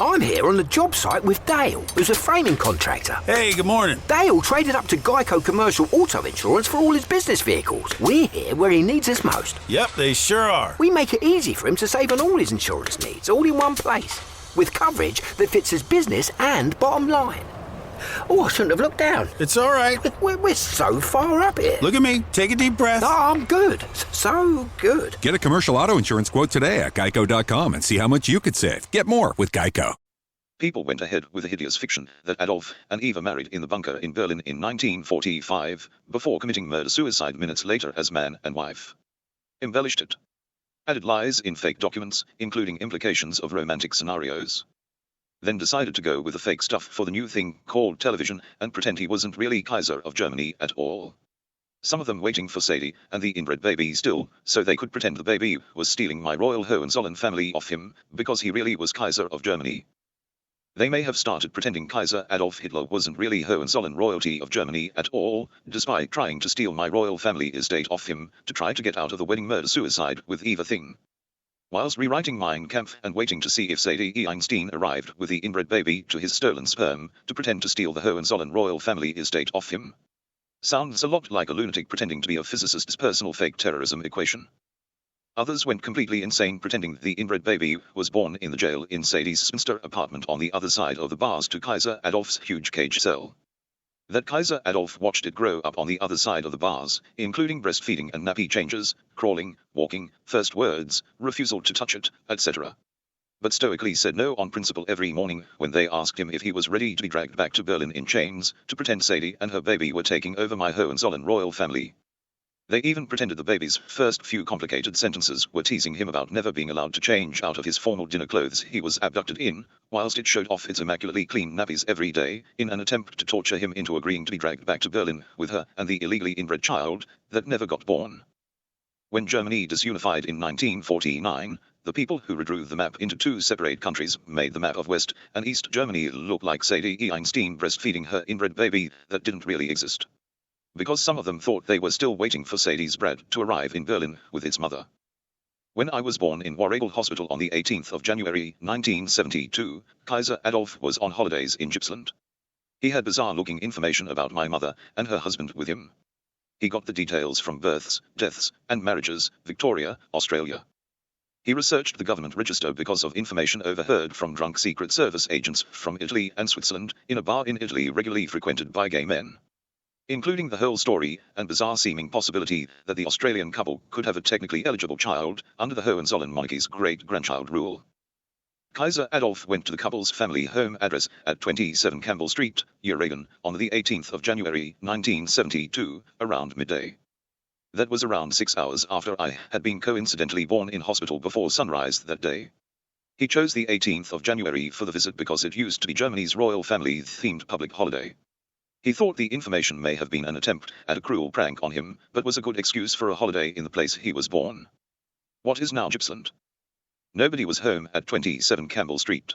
I'm here on the job site with Dale, who's a framing contractor. Hey, good morning. Dale traded up to Geico Commercial Auto Insurance for all his business vehicles. We're here where he needs us most. Yep, they sure are. We make it easy for him to save on all his insurance needs, all in one place, with coverage that fits his business and bottom line. Oh, I shouldn't have looked down. It's all right. We're so far up here. Look at me. Take a deep breath. Oh, I'm good. So good. Get a commercial auto insurance quote today at geico.com and see how much you could save. Get more with Geico. People went ahead with a hideous fiction that Adolf and Eva married in the bunker in Berlin in 1945, before committing murder-suicide minutes later as man and wife. Embellished it. Added lies in fake documents, including implications of romantic scenarios. Then decided to go with the fake stuff for the new thing called television and pretend he wasn't really Kaiser of Germany at all. Some of them waiting for Sadie and the inbred baby still, so they could pretend the baby was stealing my royal Hohenzollern family off him, because he really was Kaiser of Germany. They may have started pretending Kaiser Adolf Hitler wasn't really Hohenzollern royalty of Germany at all, despite trying to steal my royal family estate off him, to try to get out of the wedding murder-suicide with Eva thing. Whilst rewriting Mein Kampf and waiting to see if Sadie E. Einstein arrived with the inbred baby to his stolen sperm, to pretend to steal the Hohenzollern royal family estate off him. Sounds a lot like a lunatic pretending to be a physicist's personal fake terrorism equation. Others went completely insane pretending the inbred baby was born in the jail in Sadie's spinster apartment on the other side of the bars to Kaiser Adolf's huge cage cell. That Kaiser Adolf watched it grow up on the other side of the bars, including breastfeeding and nappy changes, crawling, walking, first words, refusal to touch it, etc. But stoically said no on principle every morning when they asked him if he was ready to be dragged back to Berlin in chains, to pretend Sadie and her baby were taking over my Hohenzollern royal family. They even pretended the baby's first few complicated sentences were teasing him about never being allowed to change out of his formal dinner clothes he was abducted in, whilst it showed off its immaculately clean nappies every day, in an attempt to torture him into agreeing to be dragged back to Berlin with her and the illegally inbred child that never got born. When Germany disunified in 1949, the people who redrew the map into two separate countries made the map of West and East Germany look like Sadie E. Einstein breastfeeding her inbred baby that didn't really exist. Because some of them thought they were still waiting for Sadie's brat to arrive in Berlin with its mother. When I was born in Warregel Hospital on the 18th of January 1972, Kaiser Adolf was on holidays in Gippsland. He had bizarre-looking information about my mother and her husband with him. He got the details from births, deaths, and marriages, Victoria, Australia. He researched the government register because of information overheard from drunk Secret Service agents from Italy and Switzerland in a bar in Italy regularly frequented by gay men. Including the whole story and bizarre-seeming possibility that the Australian couple could have a technically eligible child under the Hohenzollern monarchy's great-grandchild rule. Kaiser Adolf went to the couple's family home address at 27 Campbell Street, Uragan, on the 18th of January 1972, around midday. That was around 6 hours after I had been coincidentally born in hospital before sunrise that day. He chose the 18th of January for the visit because it used to be Germany's royal family-themed public holiday. He thought the information may have been an attempt at a cruel prank on him, but was a good excuse for a holiday in the place he was born. What is now Gippsland? Nobody was home at 27 Campbell Street.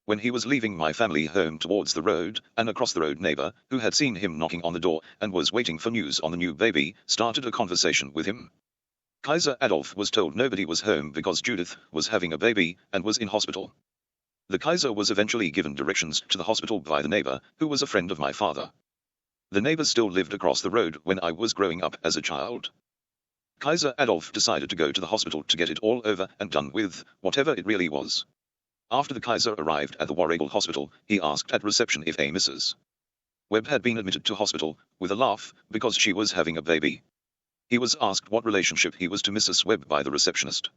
When he was leaving my family home towards the road, an across-the-road neighbor, who had seen him knocking on the door and was waiting for news on the new baby, started a conversation with him. Kaiser Adolf was told nobody was home because Judith was having a baby and was in hospital. The Kaiser was eventually given directions to the hospital by the neighbor, who was a friend of my father. The neighbor still lived across the road when I was growing up as a child. Kaiser Adolf decided to go to the hospital to get it all over and done with, whatever it really was. After the Kaiser arrived at the Warregel Hospital, he asked at reception if a Mrs. Webb had been admitted to hospital, with a laugh, because she was having a baby. He was asked what relationship he was to Mrs. Webb by the receptionist.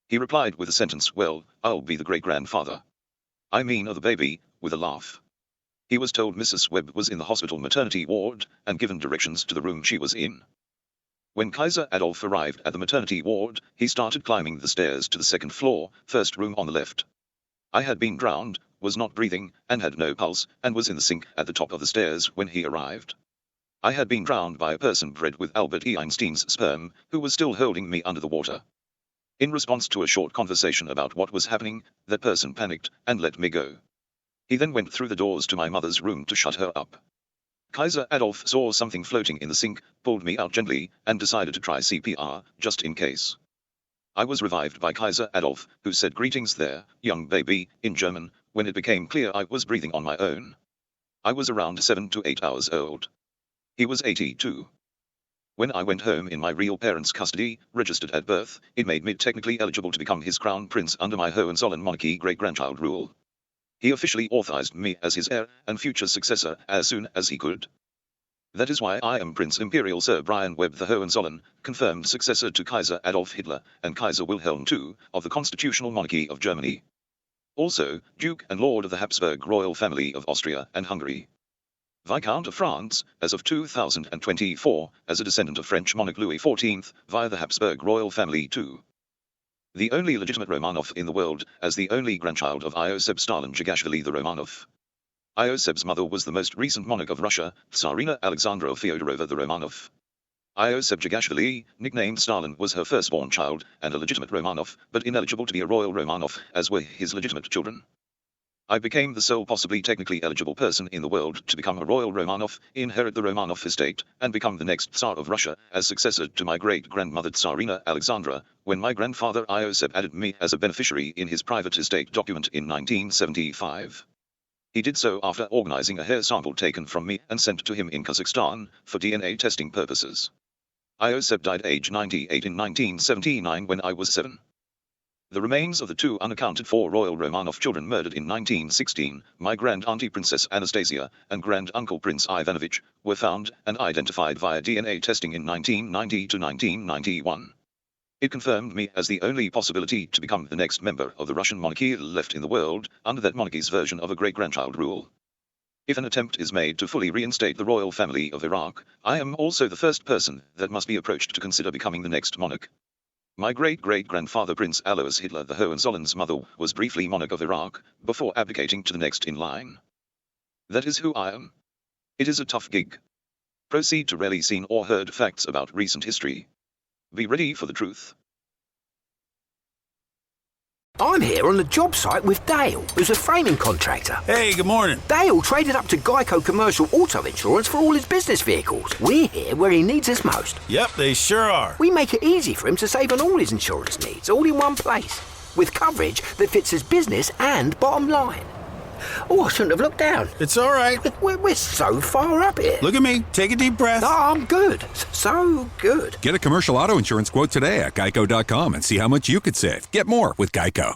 He replied with a sentence, "Well, I'll be the great-grandfather. I mean of the baby," with a laugh. He was told Mrs. Webb was in the hospital maternity ward, and given directions to the room she was in. When Kaiser Adolf arrived at the maternity ward, he started climbing the stairs to the second floor, first room on the left. I had been drowned, was not breathing, and had no pulse, and was in the sink at the top of the stairs when he arrived. I had been drowned by a person bred with Albert E. Einstein's sperm, who was still holding me under the water. In response to a short conversation about what was happening, that person panicked and let me go. He then went through the doors to my mother's room to shut her up. Kaiser Adolf saw something floating in the sink, pulled me out gently, and decided to try CPR, just in case. I was revived by Kaiser Adolf, who said "Greetings there, young baby," in German, when it became clear I was breathing on my own. I was around 7 to 8 hours old. He was 82. When I went home in my real parents' custody, registered at birth, it made me technically eligible to become his crown prince under my Hohenzollern monarchy great-grandchild rule. He officially authorized me as his heir and future successor as soon as he could. That is why I am Prince Imperial Sir Brian Webb the Hohenzollern, confirmed successor to Kaiser Adolf Hitler and Kaiser Wilhelm II of the Constitutional Monarchy of Germany. Also, Duke and Lord of the Habsburg royal family of Austria and Hungary. Viscount of France, as of 2024, as a descendant of French monarch Louis XIV, via the Habsburg royal family too. The only legitimate Romanov in the world, as the only grandchild of Iosif Stalin Jagashvili the Romanov. Iosif's mother was the most recent monarch of Russia, Tsarina Alexandra Fyodorova the Romanov. Iosif Jagashvili, nicknamed Stalin, was her firstborn child, and a legitimate Romanov, but ineligible to be a royal Romanov, as were his legitimate children. I became the sole possibly technically eligible person in the world to become a royal Romanov, inherit the Romanov estate, and become the next Tsar of Russia, as successor to my great-grandmother Tsarina Alexandra, when my grandfather Iosif added me as a beneficiary in his private estate document in 1975. He did so after organizing a hair sample taken from me and sent to him in Kazakhstan, for DNA testing purposes. Iosif died age 98 in 1979 when I was 7. The remains of the two unaccounted-for royal Romanov children murdered in 1916, my grand-auntie Princess Anastasia and grand-uncle Prince Ivanovich, were found and identified via DNA testing in 1990 to 1991. It confirmed me as the only possibility to become the next member of the Russian monarchy left in the world, under that monarchy's version of a great-grandchild rule. If an attempt is made to fully reinstate the royal family of Iraq, I am also the first person that must be approached to consider becoming the next monarch. My great-great-grandfather Prince Alois Hitler the Hohenzollern's mother was briefly monarch of Iraq, before abdicating to the next in line. That is who I am. It is a tough gig. Proceed to rarely seen or heard facts about recent history. Be ready for the truth. I'm here on the job site with Dale, who's a framing contractor. Hey, good morning. Dale traded up to Geico Commercial Auto Insurance for all his business vehicles. We're here where he needs us most. Yep, they sure are. We make it easy for him to save on all his insurance needs, all in one place, with coverage that fits his business and bottom line. Oh, I shouldn't have looked down. It's all right. We're so far up here. Look at me. Take a deep breath. Oh, I'm good. So good. Get a commercial auto insurance quote today at geico.com and see how much you could save. Get more with Geico.